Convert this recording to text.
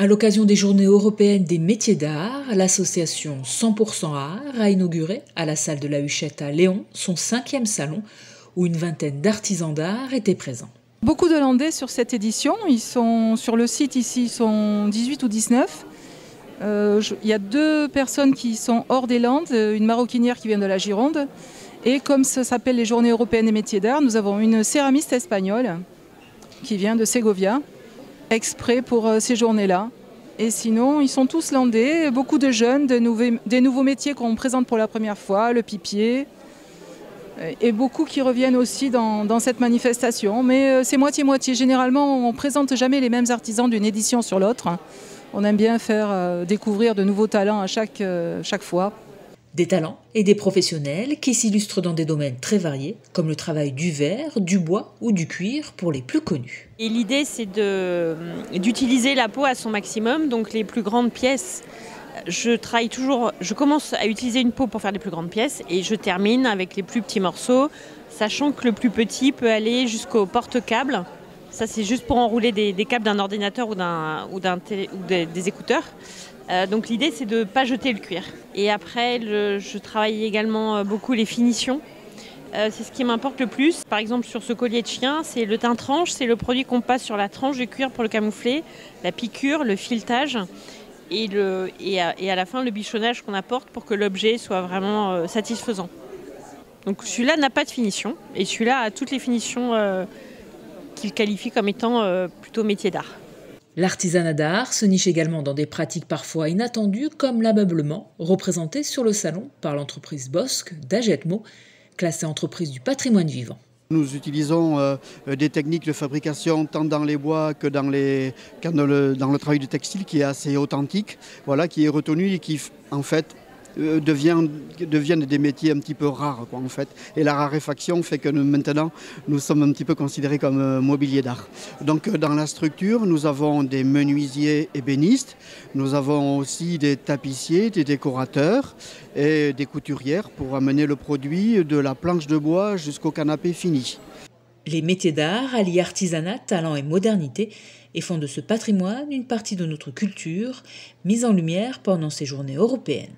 À l'occasion des Journées européennes des métiers d'art, l'association 100% Art a inauguré à la salle de la Huchette à Léon son 5e salon où une vingtaine d'artisans d'art étaient présents. Beaucoup de Landais sur cette édition, ils sont sur le site ici, ils sont 18 ou 19. Il y a 2 personnes qui sont hors des Landes, une maroquinière qui vient de la Gironde. Et comme ça s'appelle les Journées européennes des métiers d'art, nous avons une céramiste espagnole qui vient de Ségovia, exprès pour ces journées-là. Et sinon, ils sont tous landais, beaucoup de jeunes, des nouveaux métiers qu'on présente pour la première fois, le pipier, et beaucoup qui reviennent aussi dans cette manifestation. Mais c'est moitié-moitié. Généralement, on ne présente jamais les mêmes artisans d'une édition sur l'autre. On aime bien faire découvrir de nouveaux talents à chaque fois. Des talents et des professionnels qui s'illustrent dans des domaines très variés, comme le travail du verre, du bois ou du cuir pour les plus connus. Et l'idée, c'est d'utiliser la peau à son maximum, donc les plus grandes pièces. Je commence à utiliser une peau pour faire les plus grandes pièces et je termine avec les plus petits morceaux, sachant que le plus petit peut aller jusqu'au porte-câble. Ça, c'est juste pour enrouler des câbles d'un ordinateur ou des écouteurs. Donc l'idée, c'est de ne pas jeter le cuir. Et après, je travaille également beaucoup les finitions. C'est ce qui m'importe le plus. Par exemple, sur ce collier de chien, c'est le teint tranche, c'est le produit qu'on passe sur la tranche du cuir pour le camoufler, la piqûre, le filetage et à la fin, le bichonnage qu'on apporte pour que l'objet soit vraiment satisfaisant. Donc celui-là n'a pas de finition et celui-là a toutes les finitions qu'il qualifie comme étant plutôt métier d'art. L'artisanat d'art se niche également dans des pratiques parfois inattendues comme l'ameublement, représenté sur le salon par l'entreprise Bosque d'Agetmo, classée entreprise du patrimoine vivant. Nous utilisons des techniques de fabrication tant dans les bois que dans le travail du textile qui est assez authentique, voilà, qui est retenu et qui en fait deviennent des métiers un petit peu rares en fait. Et la raréfaction fait que maintenant nous sommes un petit peu considérés comme mobilier d'art. Donc dans la structure, nous avons des menuisiers ébénistes, nous avons aussi des tapissiers, des décorateurs et des couturières pour amener le produit de la planche de bois jusqu'au canapé fini. Les métiers d'art allient artisanat, talent et modernité et font de ce patrimoine une partie de notre culture mise en lumière pendant ces journées européennes.